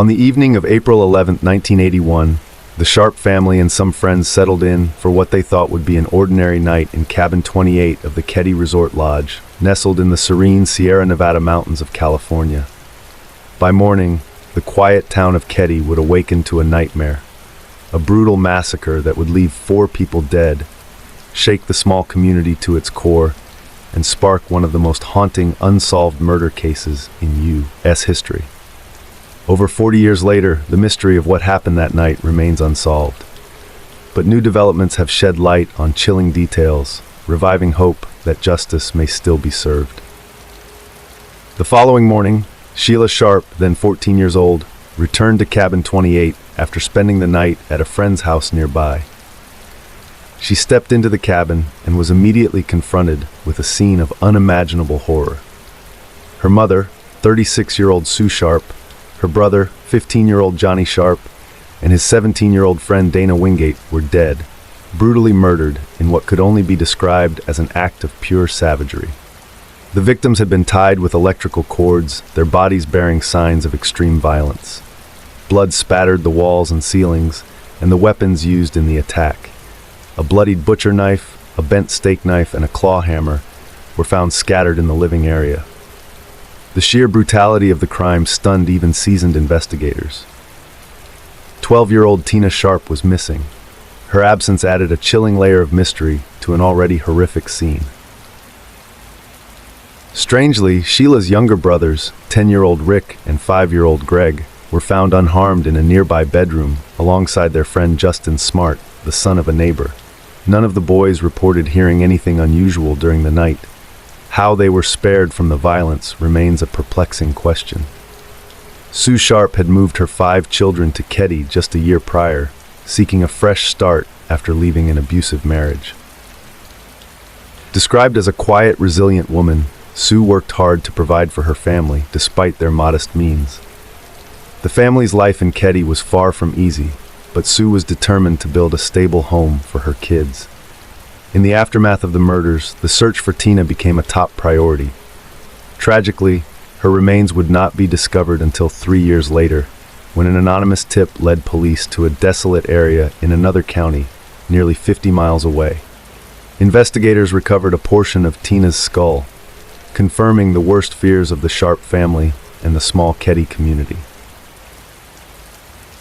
On the evening of April 11, 1981, the Sharp family and some friends settled in for what they thought would be an ordinary night in Cabin 28 of the Keddie Resort Lodge, nestled in the serene Sierra Nevada mountains of California. By morning, the quiet town of Keddie would awaken to a nightmare, a brutal massacre that would leave 4 people dead, shake the small community to its core, and spark one of the most haunting unsolved murder cases in U.S. history. Over 40 years later, the mystery of what happened that night remains unsolved. But new developments have shed light on chilling details, reviving hope that justice may still be served. The following morning, Sheila Sharp, then 14 years old, returned to Cabin 28 after spending the night at a friend's house nearby. She stepped into the cabin and was immediately confronted with a scene of unimaginable horror. Her mother, 36-year-old Sue Sharp, her brother, 15-year-old Johnny Sharp, and his 17-year-old friend Dana Wingate were dead, brutally murdered in what could only be described as an act of pure savagery. The victims had been tied with electrical cords, their bodies bearing signs of extreme violence. Blood spattered the walls and ceilings, and the weapons used in the attack. A bloodied butcher knife, a bent steak knife, and a claw hammer were found scattered in the living area. The sheer brutality of the crime stunned even seasoned investigators. 12-year-old Tina Sharp was missing. Her absence added a chilling layer of mystery to an already horrific scene. Strangely, Sheila's younger brothers, 10-year-old Rick and 5-year-old Greg, were found unharmed in a nearby bedroom alongside their friend Justin Smart, the son of a neighbor. None of the boys reported hearing anything unusual during the night. How they were spared from the violence remains a perplexing question. Sue Sharp had moved her 5 children to Keddie just a year prior, seeking a fresh start after leaving an abusive marriage. Described as a quiet, resilient woman, Sue worked hard to provide for her family despite their modest means. The family's life in Keddie was far from easy, but Sue was determined to build a stable home for her kids. In the aftermath of the murders, the search for Tina became a top priority. Tragically, her remains would not be discovered until 3 years later, when an anonymous tip led police to a desolate area in another county, nearly 50 miles away. Investigators recovered a portion of Tina's skull, confirming the worst fears of the Sharp family and the small Keddie community.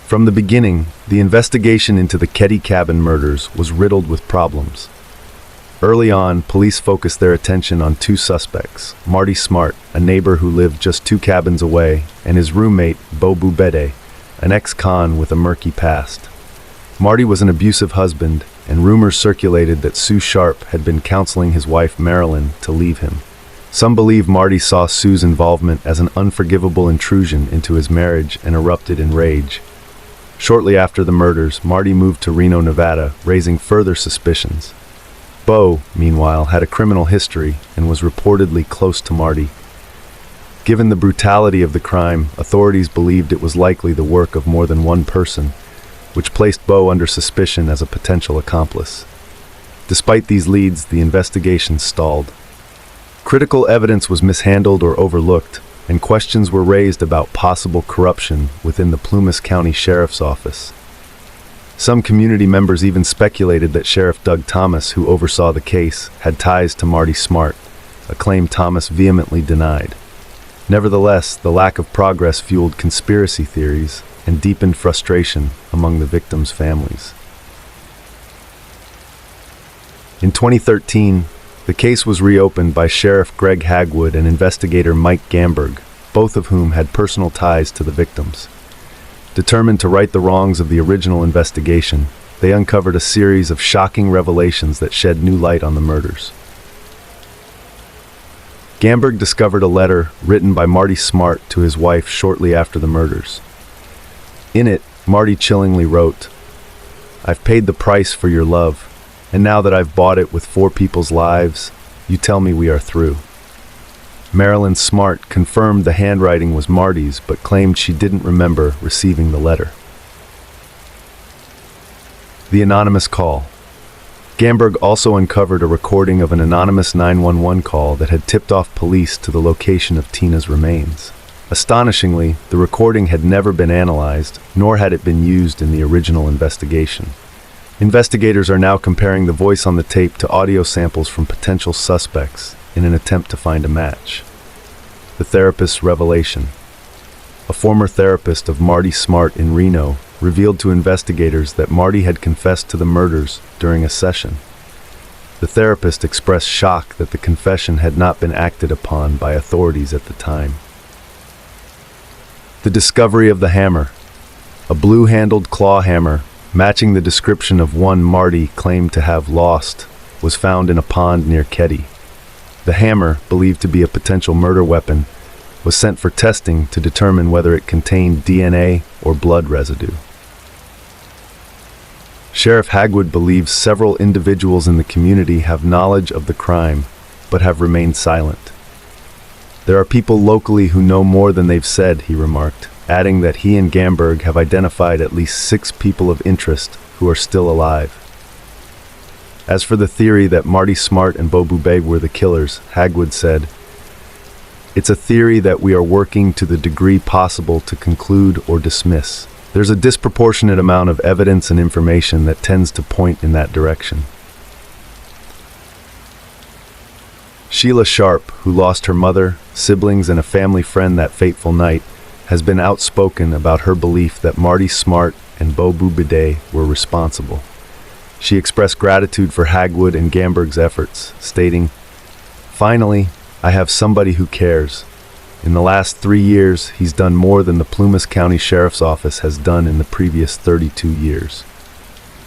From the beginning, the investigation into the Keddie cabin murders was riddled with problems. Early on, police focused their attention on 2 suspects, Marty Smart, a neighbor who lived just 2 cabins away, and his roommate, Bo Bubede, an ex-con with a murky past. Marty was an abusive husband, and rumors circulated that Sue Sharp had been counseling his wife Marilyn to leave him. Some believe Marty saw Sue's involvement as an unforgivable intrusion into his marriage and erupted in rage. Shortly after the murders, Marty moved to Reno, Nevada, raising further suspicions. Bo, meanwhile, had a criminal history and was reportedly close to Marty. Given the brutality of the crime, authorities believed it was likely the work of more than one person, which placed Bo under suspicion as a potential accomplice. Despite these leads, the investigation stalled. Critical evidence was mishandled or overlooked, and questions were raised about possible corruption within the Plumas County Sheriff's Office. Some community members even speculated that Sheriff Doug Thomas, who oversaw the case, had ties to Marty Smart, a claim Thomas vehemently denied. Nevertheless, the lack of progress fueled conspiracy theories and deepened frustration among the victims' families. In 2013, the case was reopened by Sheriff Greg Hagwood and investigator Mike Gamberg, both of whom had personal ties to the victims. Determined to right the wrongs of the original investigation, they uncovered a series of shocking revelations that shed new light on the murders. Gamberg discovered a letter written by Marty Smart to his wife shortly after the murders. In it, Marty chillingly wrote, "I've paid the price for your love, and now that I've bought it with 4 people's lives, you tell me we are through." Marilyn Smart confirmed the handwriting was Marty's, but claimed she didn't remember receiving the letter. The anonymous call. Gamberg also uncovered a recording of an anonymous 911 call that had tipped off police to the location of Tina's remains. Astonishingly, the recording had never been analyzed, nor had it been used in the original investigation. Investigators are now comparing the voice on the tape to audio samples from potential suspects in an attempt to find a match. The therapist's revelation. A former therapist of Marty Smart in Reno revealed to investigators that Marty had confessed to the murders during a session. The therapist expressed shock that the confession had not been acted upon by authorities at the time. The discovery of the hammer. A blue-handled claw hammer, matching the description of one Marty claimed to have lost, was found in a pond near Keddie. The hammer, believed to be a potential murder weapon, was sent for testing to determine whether it contained DNA or blood residue. Sheriff Hagwood believes several individuals in the community have knowledge of the crime, but have remained silent. There are people locally who know more than they've said, he remarked, adding that he and Gamberg have identified at least 6 people of interest who are still alive. As for the theory that Marty Smart and Bo Bubeg were the killers, Hagwood said, "It's a theory that we are working to the degree possible to conclude or dismiss. There's a disproportionate amount of evidence and information that tends to point in that direction." Sheila Sharp, who lost her mother, siblings, and a family friend that fateful night, has been outspoken about her belief that Marty Smart and Bo Bubeg were responsible. She expressed gratitude for Hagwood and Gamberg's efforts, stating, "Finally, I have somebody who cares. In the last 3 years, he's done more than the Plumas County Sheriff's Office has done in the previous 32 years.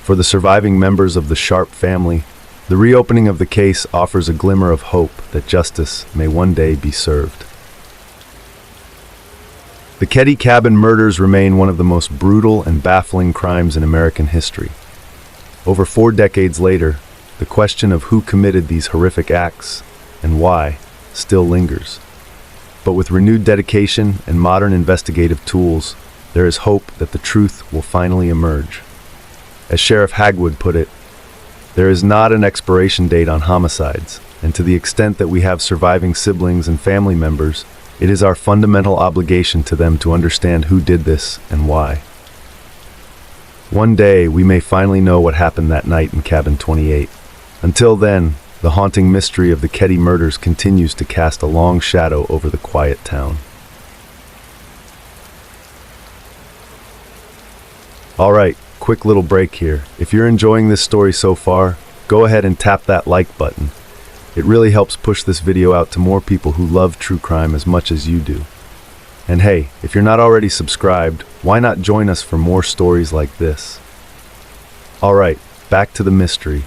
For the surviving members of the Sharp family, the reopening of the case offers a glimmer of hope that justice may one day be served." The Keddie cabin murders remain one of the most brutal and baffling crimes in American history. Over 4 decades later, the question of who committed these horrific acts and why still lingers. But with renewed dedication and modern investigative tools, there is hope that the truth will finally emerge. As Sheriff Hagwood put it, "There is not an expiration date on homicides, and to the extent that we have surviving siblings and family members, it is our fundamental obligation to them to understand who did this and why. One day, we may finally know what happened that night in Cabin 28. Until then, the haunting mystery of the Keddie murders continues to cast a long shadow over the quiet town. Alright, quick little break here. If you're enjoying this story so far, go ahead and tap that like button. It really helps push this video out to more people who love true crime as much as you do. And hey, if you're not already subscribed, why not join us for more stories like this? Alright, back to the mystery.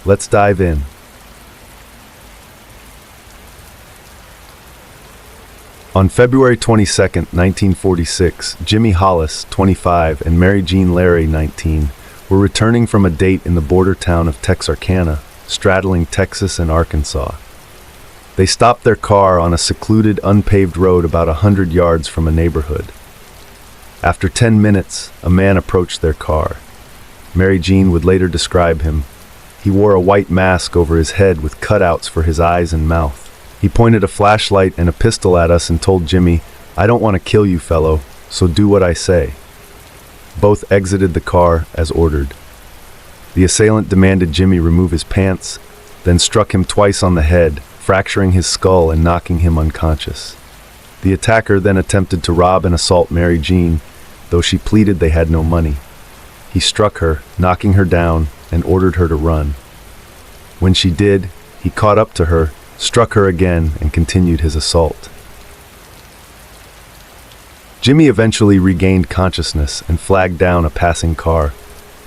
Let's dive in. On February 22, 1946, Jimmy Hollis, 25, and Mary Jean Larry, 19, were returning from a date in the border town of Texarkana, straddling Texas and Arkansas. They stopped their car on a secluded, unpaved road about 100 yards from a neighborhood. After 10 minutes, a man approached their car. Mary Jean would later describe him. He wore a white mask over his head with cutouts for his eyes and mouth. He pointed a flashlight and a pistol at us and told Jimmy, "I don't want to kill you, fellow, so do what I say." Both exited the car as ordered. The assailant demanded Jimmy remove his pants, then struck him twice on the head, fracturing his skull and knocking him unconscious. The attacker then attempted to rob and assault Mary Jean, though she pleaded they had no money. He struck her, knocking her down, and ordered her to run. When she did, he caught up to her, struck her again, and continued his assault. Jimmy eventually regained consciousness and flagged down a passing car,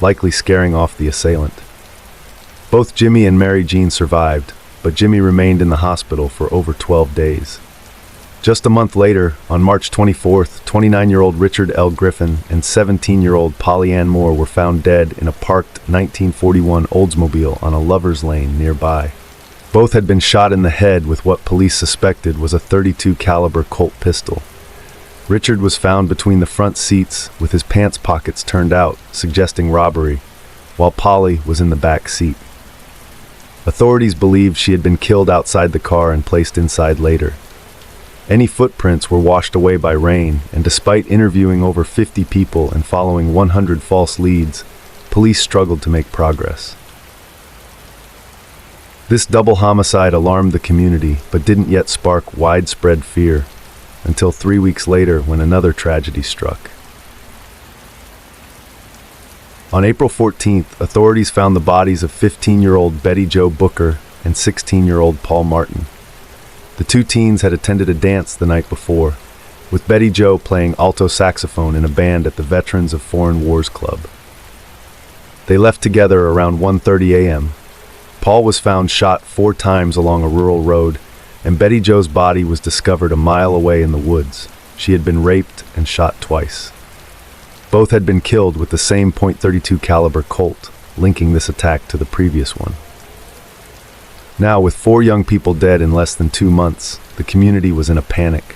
likely scaring off the assailant. Both Jimmy and Mary Jean survived, but Jimmy remained in the hospital for over 12 days. Just a month later, on March 24th, 29-year-old Richard L. Griffin and 17-year-old Polly Ann Moore were found dead in a parked 1941 Oldsmobile on a lover's lane nearby. Both had been shot in the head with what police suspected was a .32 caliber Colt pistol. Richard was found between the front seats with his pants pockets turned out, suggesting robbery, while Polly was in the back seat. Authorities believed she had been killed outside the car and placed inside later. Any footprints were washed away by rain, and despite interviewing over 50 people and following 100 false leads, police struggled to make progress. This double homicide alarmed the community, but didn't yet spark widespread fear, until 3 weeks later when another tragedy struck. On April 14th, authorities found the bodies of 15-year-old Betty Jo Booker and 16-year-old Paul Martin. The two teens had attended a dance the night before, with Betty Jo playing alto saxophone in a band at the Veterans of Foreign Wars Club. They left together around 1:30 a.m. Paul was found shot 4 times along a rural road, and Betty Jo's body was discovered a mile away in the woods. She had been raped and shot twice. Both had been killed with the same .32 caliber Colt, linking this attack to the previous one. Now, with 4 young people dead in less than 2 months, the community was in a panic.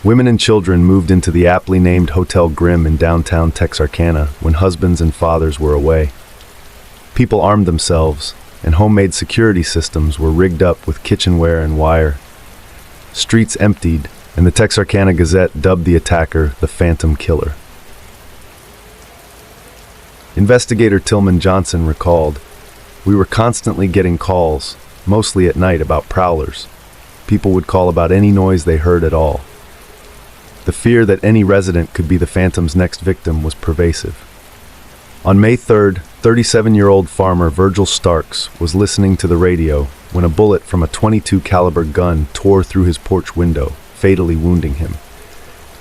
Women and children moved into the aptly named Hotel Grimm in downtown Texarkana when husbands and fathers were away. People armed themselves, and homemade security systems were rigged up with kitchenware and wire. Streets emptied, and the Texarkana Gazette dubbed the attacker the Phantom Killer. Investigator Tillman Johnson recalled, "We were constantly getting calls, mostly at night, about prowlers. People would call about any noise they heard at all. The fear that any resident could be the Phantom's next victim was pervasive." On May 3rd, 37-year-old farmer Virgil Starks was listening to the radio when a bullet from a .22 caliber gun tore through his porch window, fatally wounding him.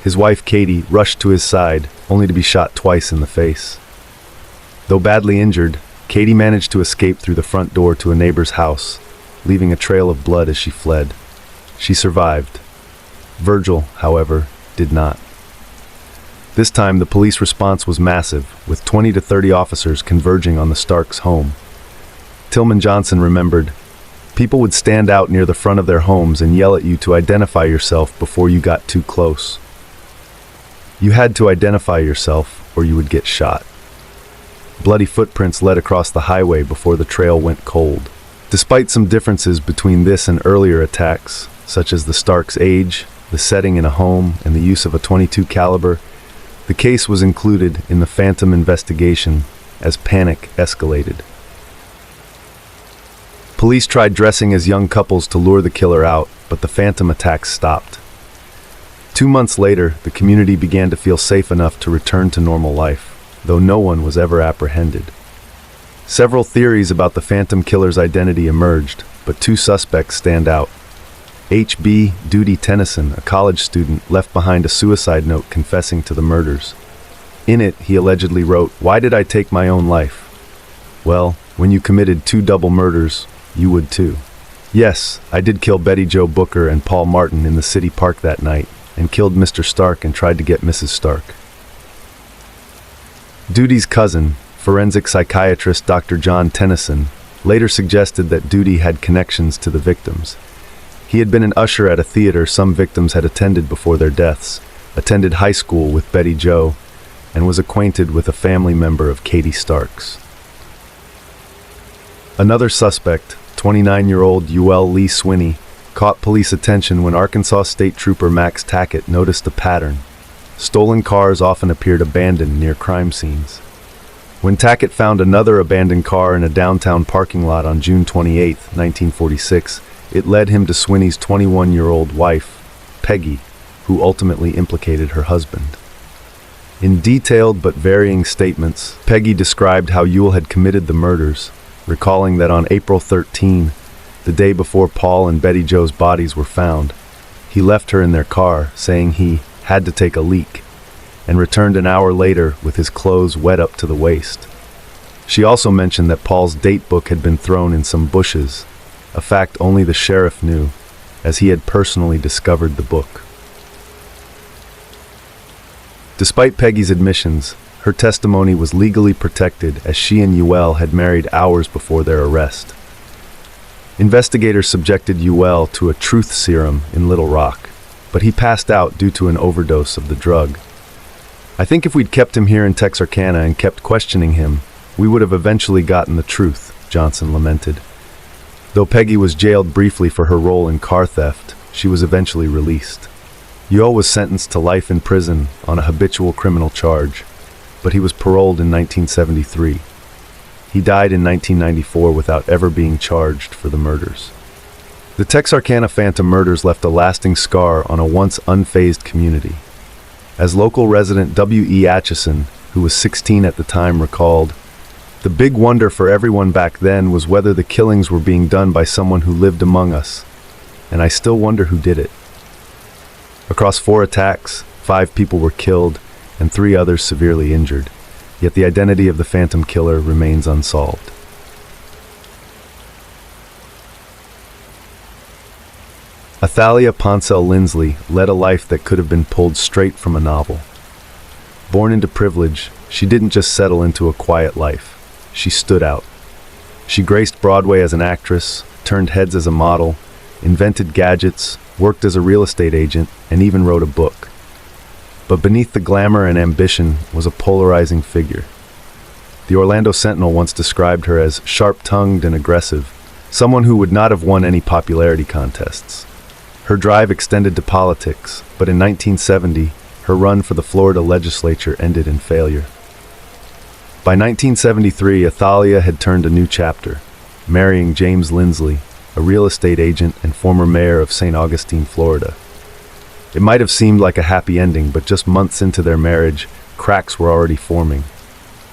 His wife Keddie rushed to his side, only to be shot twice in the face. Though badly injured, Keddie managed to escape through the front door to a neighbor's house, leaving a trail of blood as she fled. She survived. Virgil, however, did not. This time, the police response was massive, with 20 to 30 officers converging on the Starks' home. Tillman Johnson remembered, "People would stand out near the front of their homes and yell at you to identify yourself before you got too close. You had to identify yourself, or you would get shot." Bloody footprints led across the highway before the trail went cold. Despite some differences between this and earlier attacks, such as the Starks' age, the setting in a home, and the use of a .22 caliber, the case was included in the Phantom investigation as panic escalated. Police tried dressing as young couples to lure the killer out, but the Phantom attacks stopped. 2 months later, the community began to feel safe enough to return to normal life, though no one was ever apprehended. Several theories about the Phantom killer's identity emerged, but 2 suspects stand out. H.B. Duty Tennyson, a college student, left behind a suicide note confessing to the murders. In it, he allegedly wrote, "Why did I take my own life? Well, when you committed 2 double murders, you would too. Yes, I did kill Betty Jo Booker and Paul Martin in the city park that night, and killed Mr. Stark and tried to get Mrs. Stark." Duty's cousin, forensic psychiatrist Dr. John Tennyson, later suggested that Duty had connections to the victims. He had been an usher at a theater some victims had attended before their deaths, attended high school with Betty Jo, and was acquainted with a family member of Keddie Starks. Another suspect, 29-year-old Ewell Lee Swinney, caught police attention when Arkansas State Trooper Max Tackett noticed a pattern. Stolen cars often appeared abandoned near crime scenes. When Tackett found another abandoned car in a downtown parking lot on June 28, 1946, it led him to Swinney's 21-year-old wife, Peggy, who ultimately implicated her husband. In detailed but varying statements, Peggy described how Ewell had committed the murders, recalling that on April 13, the day before Paul and Betty Jo's bodies were found, he left her in their car, saying he had to take a leak, and returned an hour later with his clothes wet up to the waist. She also mentioned that Paul's date book had been thrown in some bushes, a fact only the sheriff knew, as he had personally discovered the book. Despite Peggy's admissions, her testimony was legally protected as she and Ewell had married hours before their arrest. Investigators subjected Ewell to a truth serum in Little Rock, but he passed out due to an overdose of the drug. "I think if we'd kept him here in Texarkana and kept questioning him, we would have eventually gotten the truth," Johnson lamented. Though Peggy was jailed briefly for her role in car theft, she was eventually released. Yo was sentenced to life in prison on a habitual criminal charge, but he was paroled in 1973. He died in 1994 without ever being charged for the murders. The Texarkana Phantom murders left a lasting scar on a once unfazed community. As local resident W.E. Atchison, who was 16 at the time, recalled, "The big wonder for everyone back then was whether the killings were being done by someone who lived among us, and I still wonder who did it." Across 4 attacks, 5 people were killed and 3 others severely injured, yet the identity of the Phantom killer remains unsolved. Athalia Lindley led a life that could have been pulled straight from a novel. Born into privilege, she didn't just settle into a quiet life. She stood out. She graced Broadway as an actress, turned heads as a model, invented gadgets, worked as a real estate agent, and even wrote a book. But beneath the glamour and ambition was a polarizing figure. The Orlando Sentinel once described her as sharp-tongued and aggressive, someone who would not have won any popularity contests. Her drive extended to politics, but in 1970, her run for the Florida legislature ended in failure. By 1973, Athalia had turned a new chapter, marrying James Lindley, a real estate agent and former mayor of St. Augustine, Florida. It might have seemed like a happy ending, but just months into their marriage, cracks were already forming.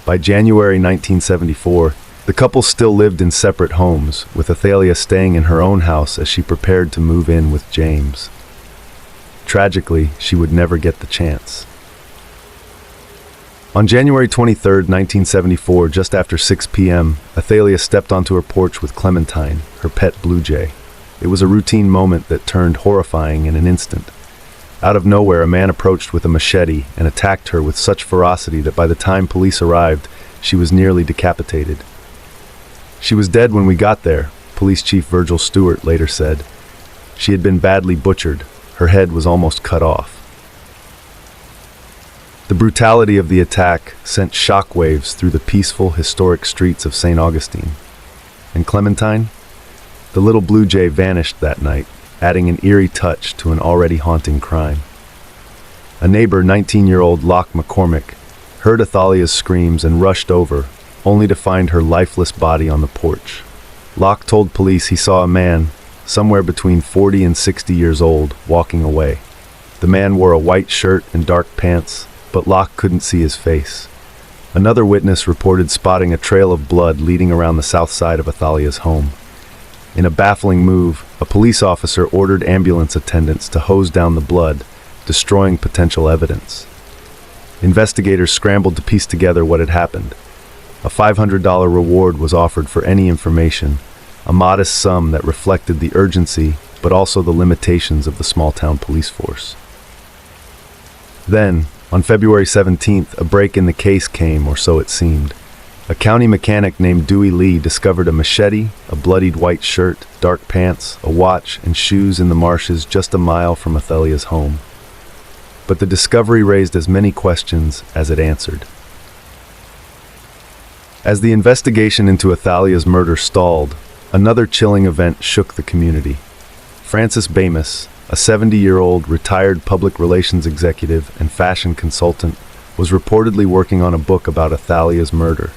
By January 1974, the couple still lived in separate homes, with Athalia staying in her own house as she prepared to move in with James. Tragically, she would never get the chance. On January 23, 1974, just after 6 p.m., Athalia stepped onto her porch with Clementine, her pet blue jay. It was a routine moment that turned horrifying in an instant. Out of nowhere, a man approached with a machete and attacked her with such ferocity that by the time police arrived, she was nearly decapitated. "She was dead when we got there," Police Chief Virgil Stewart later said. "She had been badly butchered. Her head was almost cut off." The brutality of the attack sent shockwaves through the peaceful, historic streets of St. Augustine. And Clementine? The little blue jay vanished that night, adding an eerie touch to an already haunting crime. A neighbor, 19-year-old Locke McCormick, heard Athalia's screams and rushed over, only to find her lifeless body on the porch. Locke told police he saw a man, somewhere between 40 and 60 years old, walking away. The man wore a white shirt and dark pants, but Locke couldn't see his face. Another witness reported spotting a trail of blood leading around the south side of Athalia's home. In a baffling move, a police officer ordered ambulance attendants to hose down the blood, destroying potential evidence. Investigators scrambled to piece together what had happened. A $500 reward was offered for any information, a modest sum that reflected the urgency but also the limitations of the small-town police force. Then, on February 17th, a break in the case came, or so it seemed. A county mechanic named Dewey Lee discovered a machete, a bloodied white shirt, dark pants, a watch, and shoes in the marshes just a mile from Athalia's home. But the discovery raised as many questions as it answered. As the investigation into Athalia's murder stalled, another chilling event shook the community. Frances Bamus, a 70-year-old retired public relations executive and fashion consultant, was reportedly working on a book about Athalia's murder.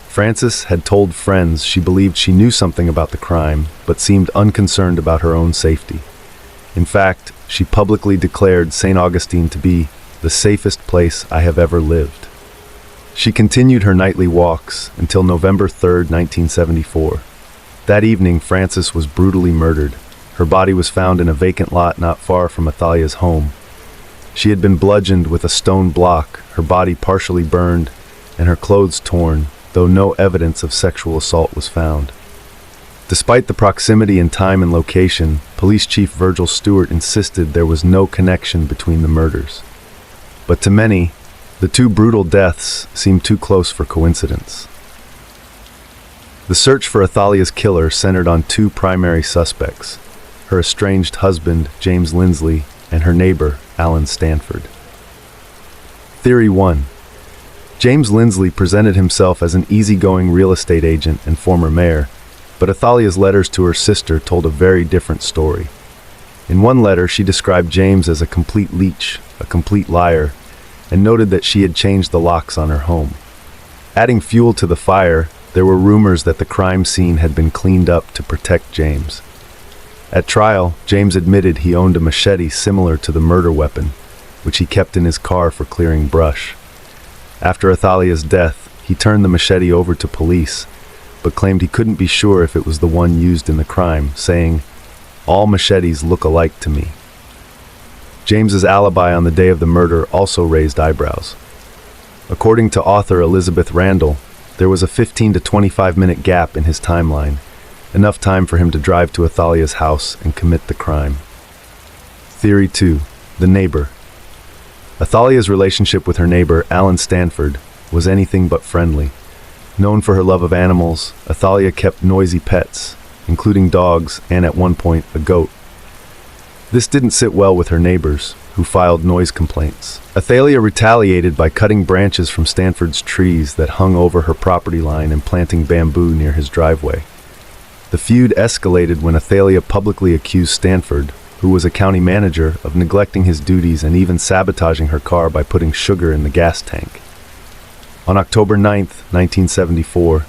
Frances had told friends she believed she knew something about the crime, but seemed unconcerned about her own safety. In fact, she publicly declared St. Augustine to be the safest place I have ever lived. She continued her nightly walks until November 3, 1974. That evening, Frances was brutally murdered. Her body was found in a vacant lot not far from Athalia's home. She had been bludgeoned with a stone block, her body partially burned, and her clothes torn, though no evidence of sexual assault was found. Despite the proximity in time and location, Police Chief Virgil Stewart insisted there was no connection between the murders. But to many, the two brutal deaths seemed too close for coincidence. The search for Athalia's killer centered on two primary suspects: her estranged husband, James Lindley, and her neighbor, Alan Stanford. Theory 1. James Lindley presented himself as an easygoing real estate agent and former mayor, but Athalia's letters to her sister told a very different story. In one letter, she described James as a complete leech, a complete liar, and noted that she had changed the locks on her home. Adding fuel to the fire, there were rumors that the crime scene had been cleaned up to protect James. At trial, James admitted he owned a machete similar to the murder weapon, which he kept in his car for clearing brush. After Athalia's death, he turned the machete over to police, but claimed he couldn't be sure if it was the one used in the crime, saying, "All machetes look alike to me." James's alibi on the day of the murder also raised eyebrows. According to author Elizabeth Randall, there was a 15 to 25-minute gap in his timeline, enough time for him to drive to Athalia's house and commit the crime. Theory 2. The neighbor. Athalia's relationship with her neighbor, Alan Stanford, was anything but friendly. Known for her love of animals, Athalia kept noisy pets, including dogs and, at one point, a goat. This didn't sit well with her neighbors, who filed noise complaints. Athalia retaliated by cutting branches from Stanford's trees that hung over her property line and planting bamboo near his driveway. The feud escalated when Athalia publicly accused Stanford, who was a county manager, of neglecting his duties and even sabotaging her car by putting sugar in the gas tank. On October 9, 1974,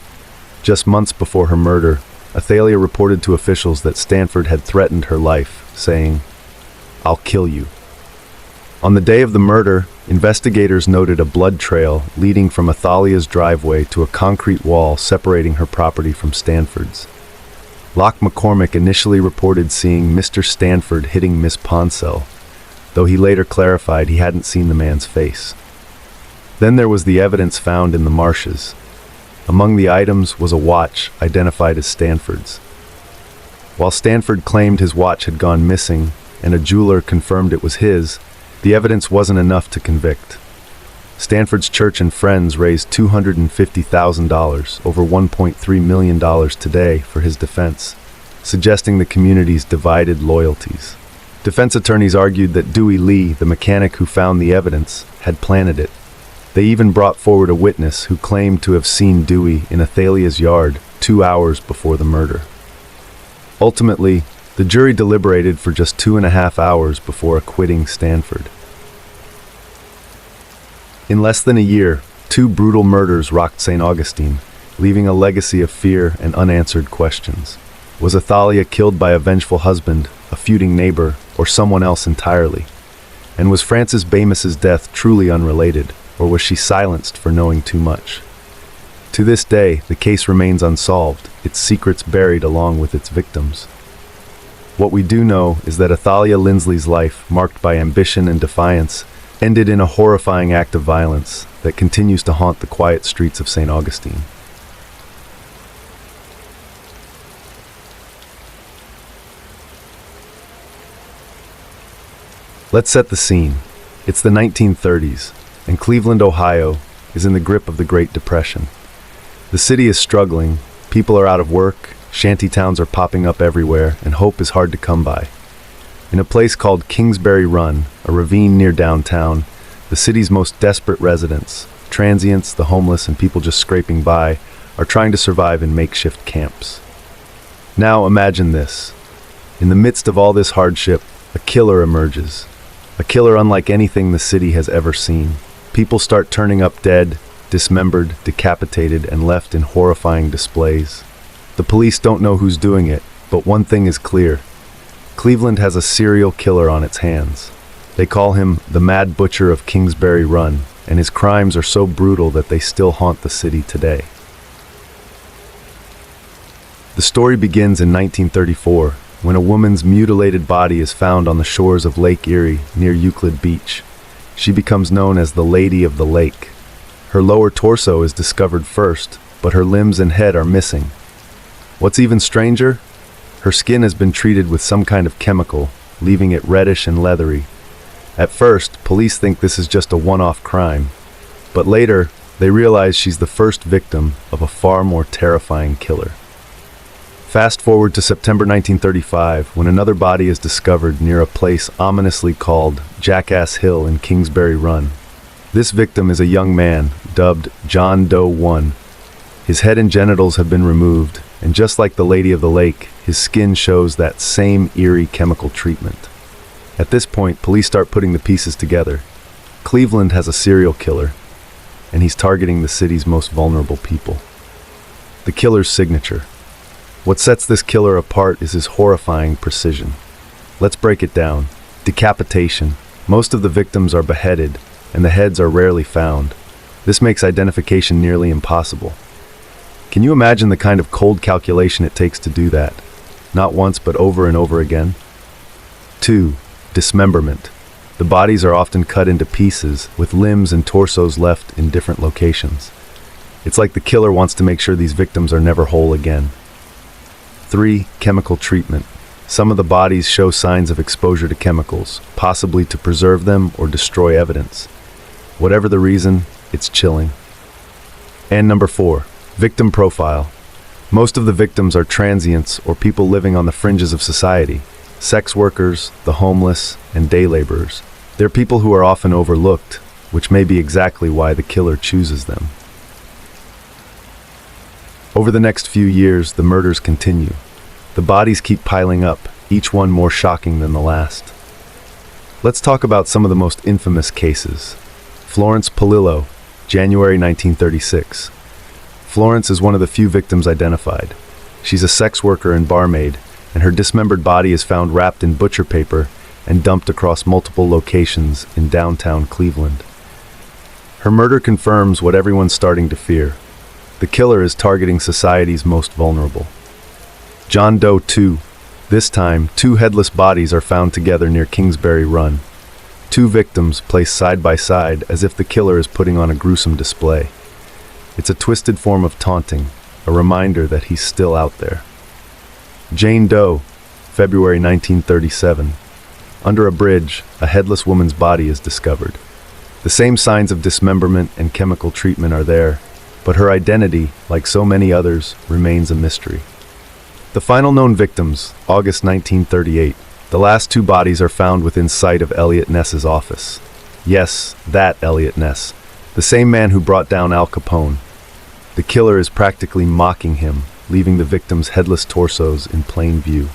just months before her murder, Athalia reported to officials that Stanford had threatened her life, saying, "I'll kill you." On the day of the murder, investigators noted a blood trail leading from Athalia's driveway to a concrete wall separating her property from Stanford's. Locke McCormick initially reported seeing Mr. Stanford hitting Miss Ponsell, though he later clarified he hadn't seen the man's face. Then there was the evidence found in the marshes. Among the items was a watch identified as Stanford's. While Stanford claimed his watch had gone missing and a jeweler confirmed it was his, the evidence wasn't enough to convict. Stanford's church and friends raised $250,000, over $1.3 million today, for his defense, suggesting the community's divided loyalties. Defense attorneys argued that Dewey Lee, the mechanic who found the evidence, had planted it. They even brought forward a witness who claimed to have seen Dewey in Athalia's yard 2 hours before the murder. Ultimately, the jury deliberated for just 2.5 hours before acquitting Stanford. In less than a year, 2 brutal murders rocked St. Augustine, leaving a legacy of fear and unanswered questions. Was Athalia killed by a vengeful husband, a feuding neighbor, or someone else entirely? And was Frances Bemis's death truly unrelated, or was she silenced for knowing too much? To this day, the case remains unsolved, its secrets buried along with its victims. What we do know is that Athalia Lindley's life, marked by ambition and defiance, ended in a horrifying act of violence that continues to haunt the quiet streets of St. Augustine. Let's set the scene. It's the 1930s, and Cleveland, Ohio, is in the grip of the Great Depression. The city is struggling, people are out of work, shanty towns are popping up everywhere, and hope is hard to come by. In a place called Kingsbury Run, a ravine near downtown, the city's most desperate residents, transients, the homeless, and people just scraping by, are trying to survive in makeshift camps. Now imagine this. In the midst of all this hardship, a killer emerges. A killer unlike anything the city has ever seen. People start turning up dead, dismembered, decapitated, and left in horrifying displays. The police don't know who's doing it, but one thing is clear. Cleveland has a serial killer on its hands. They call him the Mad Butcher of Kingsbury Run, and his crimes are so brutal that they still haunt the city today. The story begins in 1934, when a woman's mutilated body is found on the shores of Lake Erie near Euclid Beach. She becomes known as the Lady of the Lake. Her lower torso is discovered first, but her limbs and head are missing. What's even stranger? Her skin has been treated with some kind of chemical, leaving it reddish and leathery. At first, police think this is just a one-off crime, but later, they realize she's the first victim of a far more terrifying killer. Fast forward to September 1935, when another body is discovered near a place ominously called Jackass Hill in Kingsbury Run. This victim is a young man, dubbed John Doe 1. His head and genitals have been removed, and just like the Lady of the Lake, his skin shows that same eerie chemical treatment. At this point, police start putting the pieces together. Cleveland has a serial killer, and he's targeting the city's most vulnerable people. The killer's signature. What sets this killer apart is his horrifying precision. Let's break it down. Decapitation. Most of the victims are beheaded, and the heads are rarely found. This makes identification nearly impossible. Can you imagine the kind of cold calculation it takes to do that? Not once, but over and over again. 2. Dismemberment. The bodies are often cut into pieces, with limbs and torsos left in different locations. It's like the killer wants to make sure these victims are never whole again. 3. Chemical treatment. Some of the bodies show signs of exposure to chemicals, possibly to preserve them or destroy evidence. Whatever the reason, it's chilling. And number 4. Victim profile. Most of the victims are transients or people living on the fringes of society. Sex workers, the homeless, and day laborers. They're people who are often overlooked, which may be exactly why the killer chooses them. Over the next few years, the murders continue. The bodies keep piling up, each one more shocking than the last. Let's talk about some of the most infamous cases. Florence Polillo, January 1936. Florence is one of the few victims identified. She's a sex worker and barmaid, and her dismembered body is found wrapped in butcher paper and dumped across multiple locations in downtown Cleveland. Her murder confirms what everyone's starting to fear. The killer is targeting society's most vulnerable. John Doe 2. This time, 2 headless bodies are found together near Kingsbury Run. 2 victims placed side by side as if the killer is putting on a gruesome display. It's a twisted form of taunting, a reminder that he's still out there. Jane Doe, February 1937. Under a bridge, a headless woman's body is discovered. The same signs of dismemberment and chemical treatment are there, but her identity, like so many others, remains a mystery. The final known victims, August 1938. The last 2 bodies are found within sight of Eliot Ness's office. Yes, that Eliot Ness, the same man who brought down Al Capone. The killer is practically mocking him, leaving the victims' headless torsos in plain view.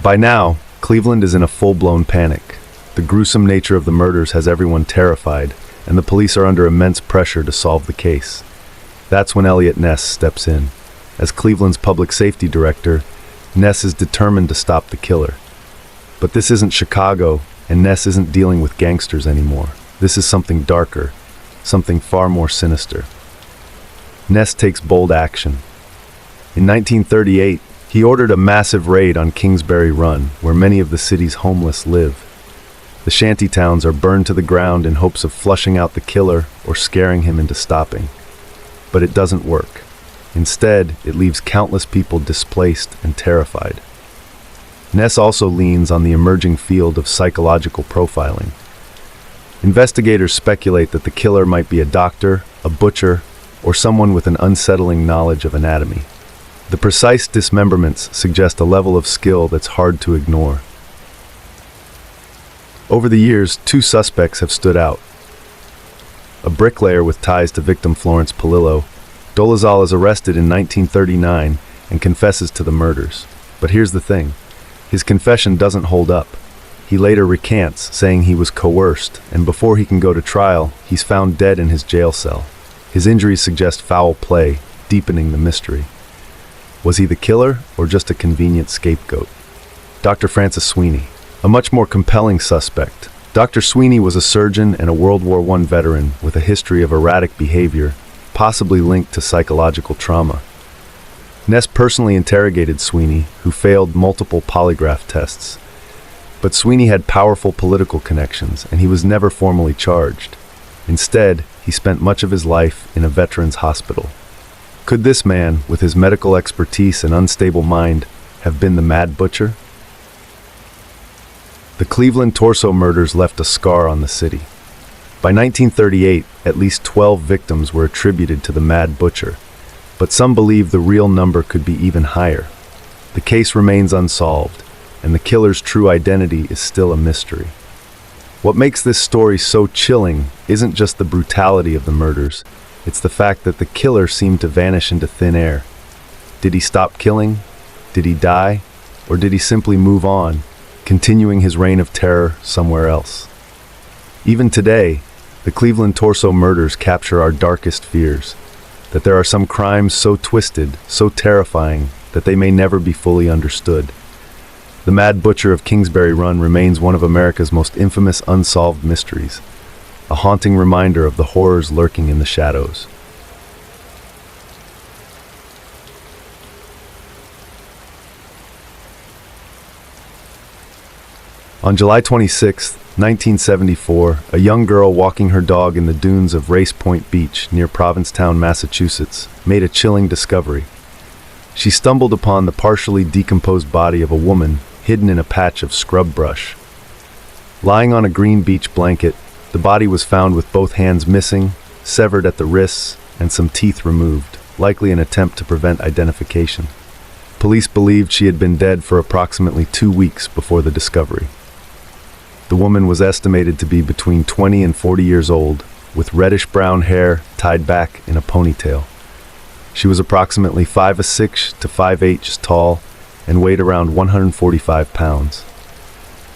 By now, Cleveland is in a full-blown panic. The gruesome nature of the murders has everyone terrified, and the police are under immense pressure to solve the case. That's when Eliot Ness steps in. As Cleveland's public safety director, Ness is determined to stop the killer. But this isn't Chicago, and Ness isn't dealing with gangsters anymore. This is something darker, something far more sinister. Ness takes bold action. In 1938, he ordered a massive raid on Kingsbury Run, where many of the city's homeless live. The shanty towns are burned to the ground in hopes of flushing out the killer or scaring him into stopping. But it doesn't work. Instead, it leaves countless people displaced and terrified. Ness also leans on the emerging field of psychological profiling. Investigators speculate that the killer might be a doctor, a butcher, or someone with an unsettling knowledge of anatomy. The precise dismemberments suggest a level of skill that's hard to ignore. Over the years, 2 suspects have stood out. A bricklayer with ties to victim Florence Polillo, Dolezal is arrested in 1939 and confesses to the murders. But here's the thing. His confession doesn't hold up. He later recants, saying he was coerced, and before he can go to trial, he's found dead in his jail cell. His injuries suggest foul play, deepening the mystery. Was he the killer, or just a convenient scapegoat? Dr. Francis Sweeney, a much more compelling suspect. Dr. Sweeney was a surgeon and a World War I veteran with a history of erratic behavior, possibly linked to psychological trauma. Ness personally interrogated Sweeney, who failed multiple polygraph tests. But Sweeney had powerful political connections, and he was never formally charged. Instead, he spent much of his life in a veterans hospital. Could this man, with his medical expertise and unstable mind, have been the Mad Butcher? The Cleveland torso murders left a scar on the city. By 1938, at least 12 victims were attributed to the Mad Butcher, but some believe the real number could be even higher. The case remains unsolved, and the killer's true identity is still a mystery. What makes this story so chilling isn't just the brutality of the murders, It's the fact that the killer seemed to vanish into thin air. Did he stop killing? Did he die? Or did he simply move on, continuing his reign of terror somewhere else? Even today, the Cleveland Torso murders capture our darkest fears, that there are some crimes so twisted, so terrifying, that they may never be fully understood. The Mad Butcher of Kingsbury Run remains one of America's most infamous unsolved mysteries, a haunting reminder of the horrors lurking in the shadows. On July 26, 1974, a young girl walking her dog in the dunes of Race Point Beach near Provincetown, Massachusetts, made a chilling discovery. She stumbled upon the partially decomposed body of a woman hidden in a patch of scrub brush. Lying on a green beach blanket, the body was found with both hands missing, severed at the wrists, and some teeth removed, likely an attempt to prevent identification. Police believed she had been dead for approximately 2 weeks before the discovery. The woman was estimated to be between 20 and 40 years old, with reddish-brown hair tied back in a ponytail. She was approximately 5'6" to 5'8" tall and weighed around 145 pounds.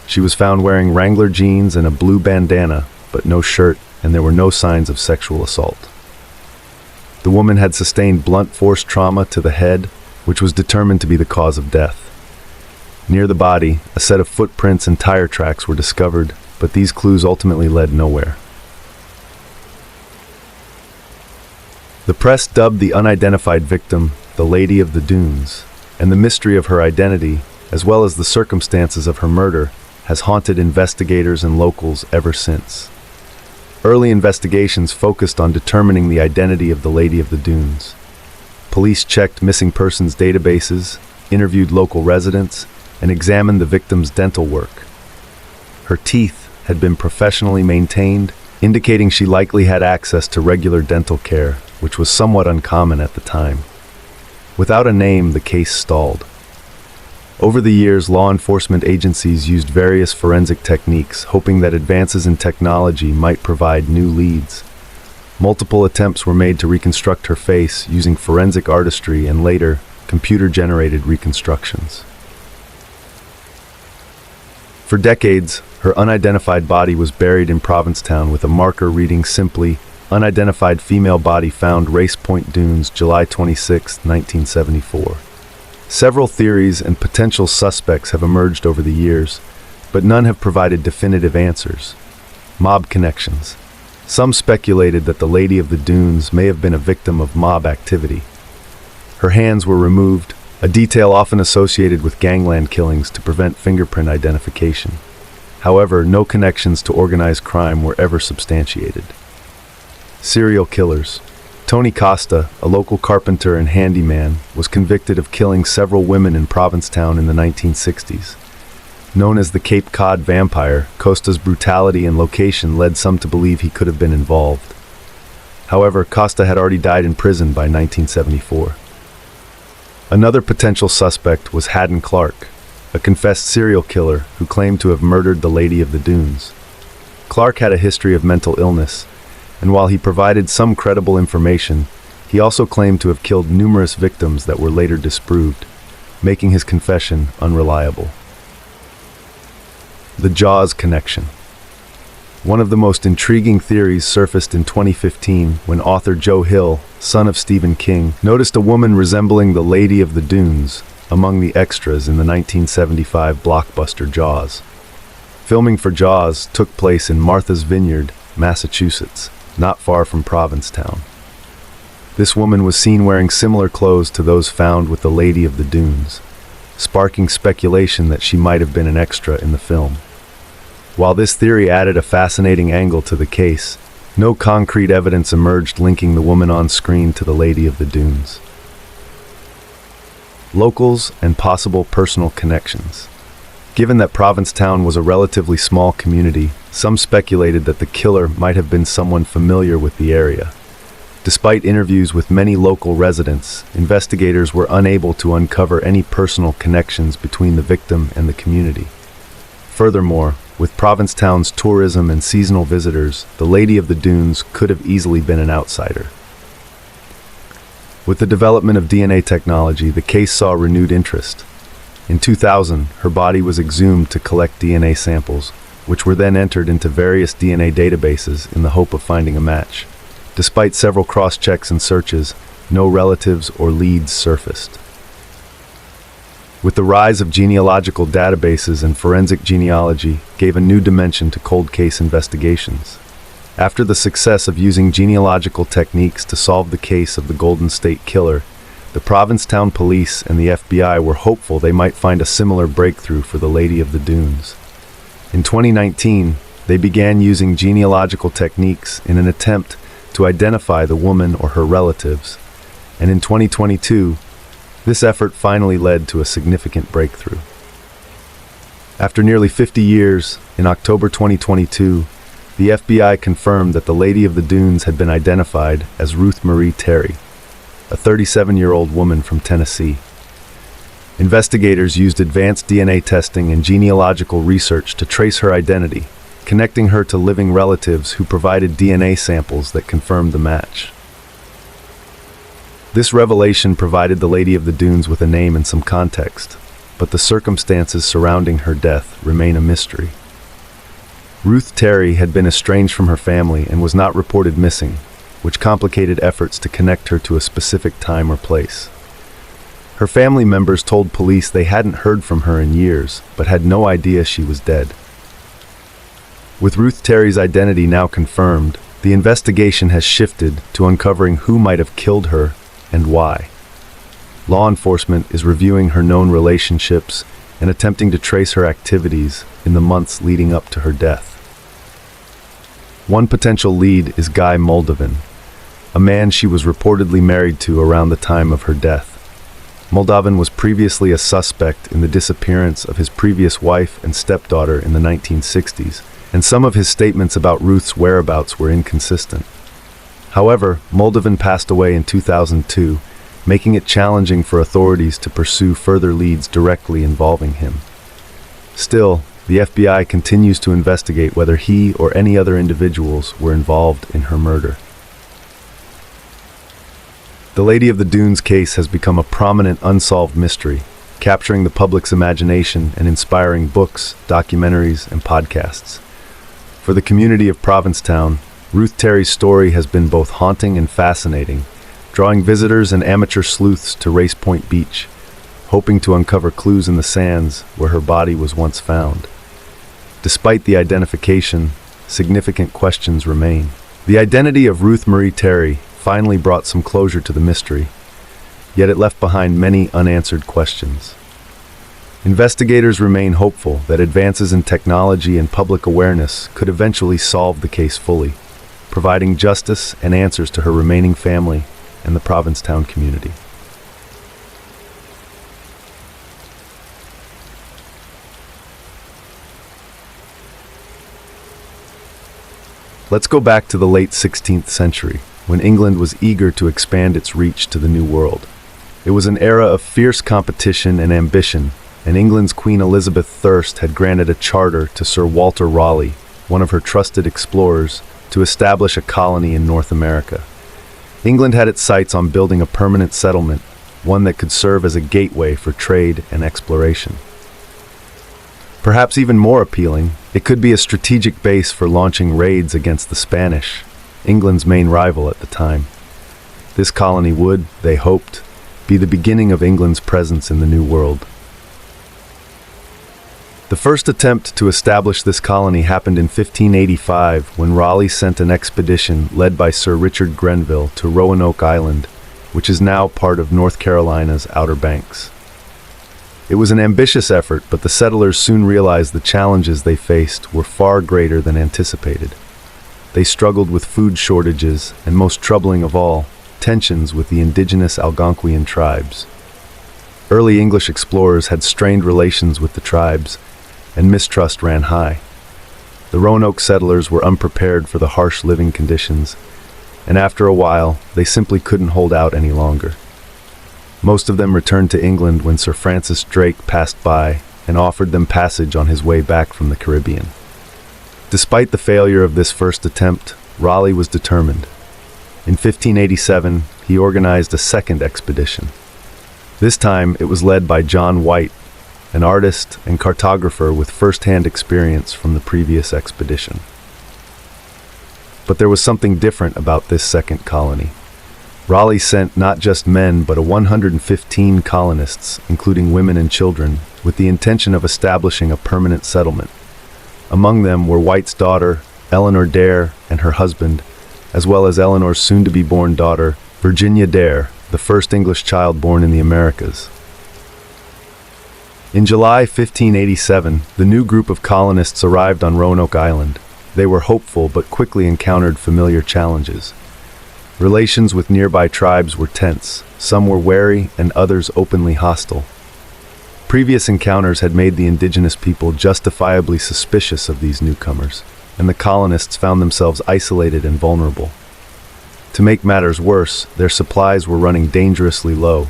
She was found wearing Wrangler jeans and a blue bandana, but no shirt, and there were no signs of sexual assault. The woman had sustained blunt force trauma to the head, which was determined to be the cause of death. Near the body, a set of footprints and tire tracks were discovered, but these clues ultimately led nowhere. The press dubbed the unidentified victim the Lady of the Dunes, and the mystery of her identity, as well as the circumstances of her murder, has haunted investigators and locals ever since. Early investigations focused on determining the identity of the Lady of the Dunes. Police checked missing persons databases, interviewed local residents, and examined the victim's dental work. Her teeth had been professionally maintained, indicating she likely had access to regular dental care, which was somewhat uncommon at the time. Without a name, the case stalled. Over the years, law enforcement agencies used various forensic techniques, hoping that advances in technology might provide new leads. Multiple attempts were made to reconstruct her face using forensic artistry and later, computer-generated reconstructions. For decades, her unidentified body was buried in Provincetown with a marker reading simply, "Unidentified female body found Race Point Dunes, July 26, 1974. Several theories and potential suspects have emerged over the years, but none have provided definitive answers. Mob connections. Some speculated that the Lady of the Dunes may have been a victim of mob activity. Her hands were removed, a detail often associated with gangland killings to prevent fingerprint identification. However, no connections to organized crime were ever substantiated. Serial killers. Tony Costa, a local carpenter and handyman, was convicted of killing several women in Provincetown in the 1960s. Known as the Cape Cod Vampire, Costa's brutality and location led some to believe he could have been involved. However, Costa had already died in prison by 1974. Another potential suspect was Haddon Clark, a confessed serial killer who claimed to have murdered the Lady of the Dunes. Clark had a history of mental illness, and while he provided some credible information, he also claimed to have killed numerous victims that were later disproved, making his confession unreliable. The Jaws connection. One of the most intriguing theories surfaced in 2015 when author Joe Hill, son of Stephen King, noticed a woman resembling the Lady of the Dunes among the extras in the 1975 blockbuster Jaws. Filming for Jaws took place in Martha's Vineyard, Massachusetts, not far from Provincetown. This woman was seen wearing similar clothes to those found with the Lady of the Dunes, sparking speculation that she might have been an extra in the film. While this theory added a fascinating angle to the case, no concrete evidence emerged linking the woman on screen to the Lady of the Dunes. Locals and possible personal connections. Given that Provincetown was a relatively small community, some speculated that the killer might have been someone familiar with the area. Despite interviews with many local residents, investigators were unable to uncover any personal connections between the victim and the community. Furthermore, with Provincetown's tourism and seasonal visitors, the Lady of the Dunes could have easily been an outsider. With the development of DNA technology, the case saw renewed interest. In 2000, her body was exhumed to collect DNA samples, which were then entered into various DNA databases in the hope of finding a match. Despite several cross-checks and searches, no relatives or leads surfaced. With the rise of genealogical databases and forensic genealogy gave a new dimension to cold case investigations. After the success of using genealogical techniques to solve the case of the Golden State Killer, the Provincetown Police and the FBI were hopeful they might find a similar breakthrough for the Lady of the Dunes. In 2019, they began using genealogical techniques in an attempt to identify the woman or her relatives, and in 2022, this effort finally led to a significant breakthrough. After nearly 50 years, in October 2022, the FBI confirmed that the Lady of the Dunes had been identified as Ruth Marie Terry, a 37-year-old woman from Tennessee. Investigators used advanced DNA testing and genealogical research to trace her identity, connecting her to living relatives who provided DNA samples that confirmed the match. This revelation provided the Lady of the Dunes with a name and some context, but the circumstances surrounding her death remain a mystery. Ruth Terry had been estranged from her family and was not reported missing, which complicated efforts to connect her to a specific time or place. Her family members told police they hadn't heard from her in years, but had no idea she was dead. With Ruth Terry's identity now confirmed, the investigation has shifted to uncovering who might have killed her and why. Law enforcement is reviewing her known relationships and attempting to trace her activities in the months leading up to her death. One potential lead is Guy Moldovan, a man she was reportedly married to around the time of her death. Moldovan was previously a suspect in the disappearance of his previous wife and stepdaughter in the 1960s, and some of his statements about Ruth's whereabouts were inconsistent. However, Moldovan passed away in 2002, making it challenging for authorities to pursue further leads directly involving him. Still, the FBI continues to investigate whether he or any other individuals were involved in her murder. The Lady of the Dunes case has become a prominent unsolved mystery, capturing the public's imagination and inspiring books, documentaries, and podcasts. For the community of Provincetown, Ruth Terry's story has been both haunting and fascinating, drawing visitors and amateur sleuths to Race Point Beach, hoping to uncover clues in the sands where her body was once found. Despite the identification, significant questions remain. The identity of Ruth Marie Terry finally brought some closure to the mystery, yet it left behind many unanswered questions. Investigators remain hopeful that advances in technology and public awareness could eventually solve the case fully, providing justice and answers to her remaining family and the Provincetown community. Let's go back to the late 16th century, when England was eager to expand its reach to the New World. It was an era of fierce competition and ambition, and England's Queen Elizabeth I had granted a charter to Sir Walter Raleigh, one of her trusted explorers, to establish a colony in North America. England had its sights on building a permanent settlement, one that could serve as a gateway for trade and exploration. Perhaps even more appealing, it could be a strategic base for launching raids against the Spanish, England's main rival at the time. This colony would, they hoped, be the beginning of England's presence in the New World. The first attempt to establish this colony happened in 1585 when Raleigh sent an expedition led by Sir Richard Grenville to Roanoke Island, which is now part of North Carolina's Outer Banks. It was an ambitious effort, but the settlers soon realized the challenges they faced were far greater than anticipated. They struggled with food shortages, and most troubling of all, tensions with the indigenous Algonquian tribes. Early English explorers had strained relations with the tribes, and mistrust ran high. The Roanoke settlers were unprepared for the harsh living conditions, and after a while, they simply couldn't hold out any longer. Most of them returned to England when Sir Francis Drake passed by and offered them passage on his way back from the Caribbean. Despite the failure of this first attempt, Raleigh was determined. In 1587, he organized a second expedition. This time, it was led by John White, an artist and cartographer with first-hand experience from the previous expedition. But there was something different about this second colony. Raleigh sent not just men, but 115 colonists, including women and children, with the intention of establishing a permanent settlement. Among them were White's daughter, Eleanor Dare, and her husband, as well as Eleanor's soon-to-be-born daughter, Virginia Dare, the first English child born in the Americas. In July 1587, the new group of colonists arrived on Roanoke Island. They were hopeful but quickly encountered familiar challenges. Relations with nearby tribes were tense. Some were wary and others openly hostile. Previous encounters had made the indigenous people justifiably suspicious of these newcomers, and the colonists found themselves isolated and vulnerable. To make matters worse, their supplies were running dangerously low.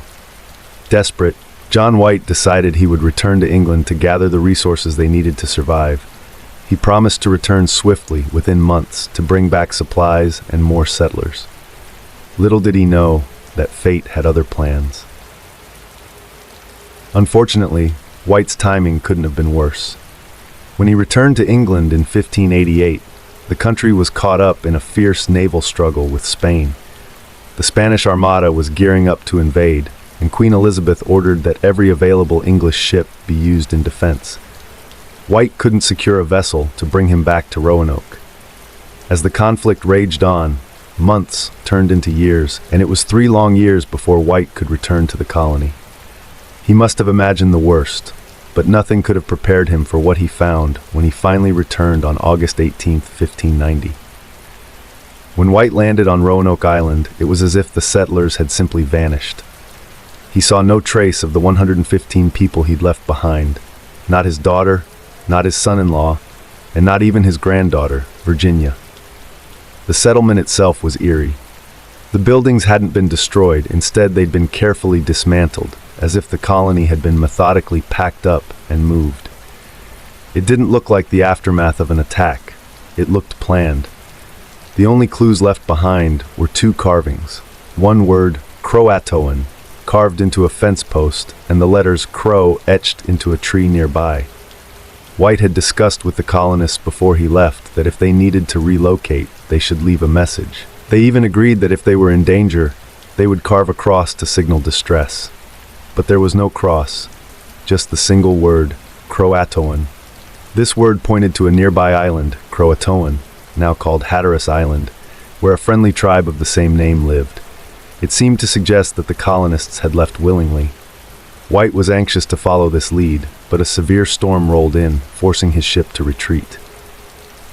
Desperate, John White decided he would return to England to gather the resources they needed to survive. He promised to return swiftly, within months, to bring back supplies and more settlers. Little did he know that fate had other plans. Unfortunately, White's timing couldn't have been worse. When he returned to England in 1588, the country was caught up in a fierce naval struggle with Spain. The Spanish Armada was gearing up to invade, and Queen Elizabeth ordered that every available English ship be used in defense. White couldn't secure a vessel to bring him back to Roanoke. As the conflict raged on, months turned into years, and it was 3 long years before White could return to the colony. He must have imagined the worst, but nothing could have prepared him for what he found when he finally returned on August 18, 1590. When White landed on Roanoke Island, it was as if the settlers had simply vanished. He saw no trace of the 115 people he'd left behind, not his daughter, not his son-in-law, and not even his granddaughter, Virginia. The settlement itself was eerie. The buildings hadn't been destroyed, instead they'd been carefully dismantled, as if the colony had been methodically packed up and moved. It didn't look like the aftermath of an attack. It looked planned. The only clues left behind were 2 carvings. One word, Croatoan, carved into a fence post, and the letters Crow etched into a tree nearby. White had discussed with the colonists before he left that if they needed to relocate, they should leave a message. They even agreed that if they were in danger, they would carve a cross to signal distress. But there was no cross, just the single word, Croatoan. This word pointed to a nearby island, Croatoan, now called Hatteras Island, where a friendly tribe of the same name lived. It seemed to suggest that the colonists had left willingly. White was anxious to follow this lead, but a severe storm rolled in, forcing his ship to retreat.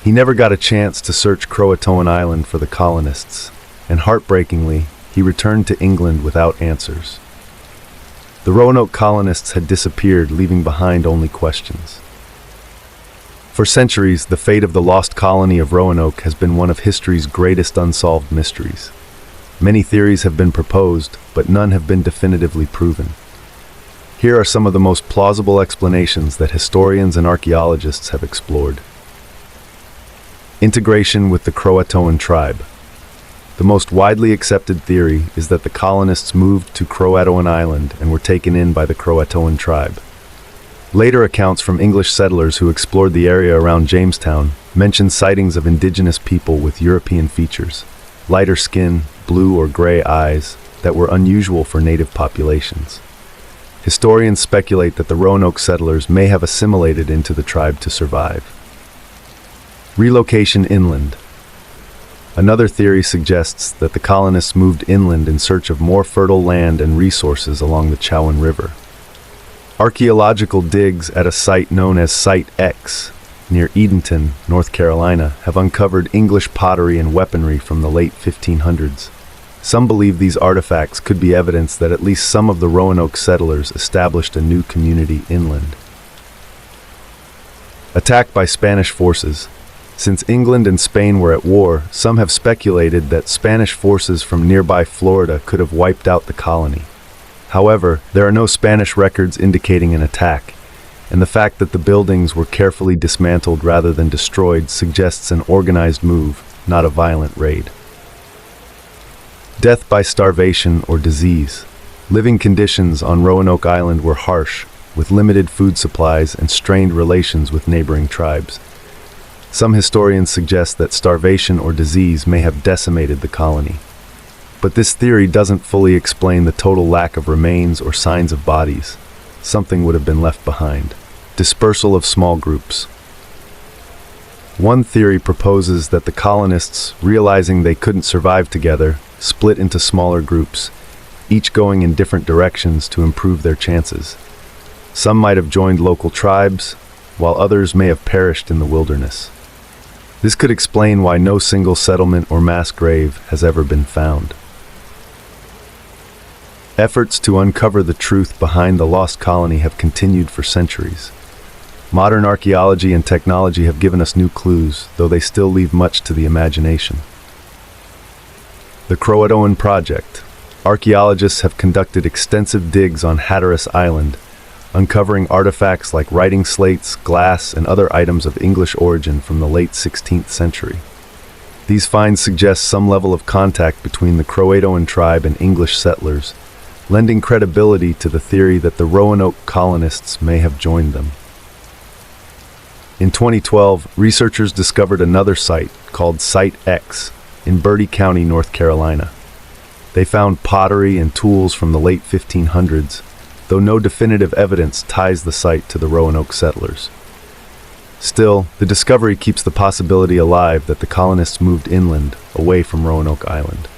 He never got a chance to search Croatoan Island for the colonists, and heartbreakingly, he returned to England without answers. The Roanoke colonists had disappeared, leaving behind only questions. For centuries, the fate of the lost colony of Roanoke has been one of history's greatest unsolved mysteries. Many theories have been proposed, but none have been definitively proven. Here are some of the most plausible explanations that historians and archaeologists have explored. Integration with the Croatoan tribe. The most widely accepted theory is that the colonists moved to Croatoan Island and were taken in by the Croatoan tribe. Later accounts from English settlers who explored the area around Jamestown mention sightings of indigenous people with European features, lighter skin, blue or gray eyes, that were unusual for native populations. Historians speculate that the Roanoke settlers may have assimilated into the tribe to survive. Relocation inland. Another theory suggests that the colonists moved inland in search of more fertile land and resources along the Chowan River. Archaeological digs at a site known as Site X, near Edenton, North Carolina, have uncovered English pottery and weaponry from the late 1500s. Some believe these artifacts could be evidence that at least some of the Roanoke settlers established a new community inland. Attack by Spanish forces. Since England and Spain were at war, some have speculated that Spanish forces from nearby Florida could have wiped out the colony. However, there are no Spanish records indicating an attack, and the fact that the buildings were carefully dismantled rather than destroyed suggests an organized move, not a violent raid. Death by starvation or disease. Living conditions on Roanoke Island were harsh, with limited food supplies and strained relations with neighboring tribes. Some historians suggest that starvation or disease may have decimated the colony. But this theory doesn't fully explain the total lack of remains or signs of bodies. Something would have been left behind. Dispersal of small groups. One theory proposes that the colonists, realizing they couldn't survive together, split into smaller groups, each going in different directions to improve their chances. Some might have joined local tribes, while others may have perished in the wilderness. This could explain why no single settlement or mass grave has ever been found. Efforts to uncover the truth behind the lost colony have continued for centuries. Modern archaeology and technology have given us new clues, though they still leave much to the imagination. The Croatoan Project. Archaeologists have conducted extensive digs on Hatteras Island, uncovering artifacts like writing slates, glass, and other items of English origin from the late 16th century. These finds suggest some level of contact between the Croatoan tribe and English settlers, lending credibility to the theory that the Roanoke colonists may have joined them. In 2012, researchers discovered another site called Site X in Bertie County, North Carolina. They found pottery and tools from the late 1500s, though no definitive evidence ties the site to the Roanoke settlers. Still, the discovery keeps the possibility alive that the colonists moved inland, away from Roanoke Island.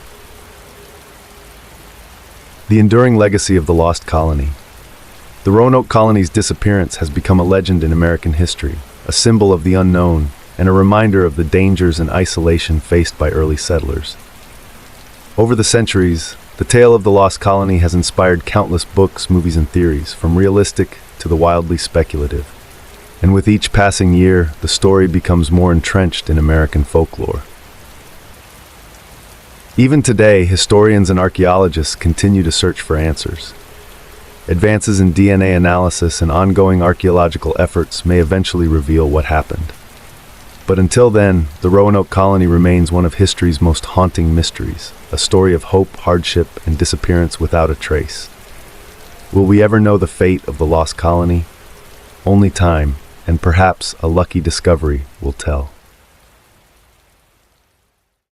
The enduring legacy of the lost colony. The Roanoke colony's disappearance has become a legend in American history, a symbol of the unknown, and a reminder of the dangers and isolation faced by early settlers. Over the centuries, the tale of the lost colony has inspired countless books, movies, and theories, from realistic to the wildly speculative. And with each passing year, the story becomes more entrenched in American folklore. Even today, historians and archaeologists continue to search for answers. Advances in DNA analysis and ongoing archaeological efforts may eventually reveal what happened. But until then, the Roanoke colony remains one of history's most haunting mysteries, a story of hope, hardship, and disappearance without a trace. Will we ever know the fate of the lost colony? Only time, and perhaps a lucky discovery, will tell.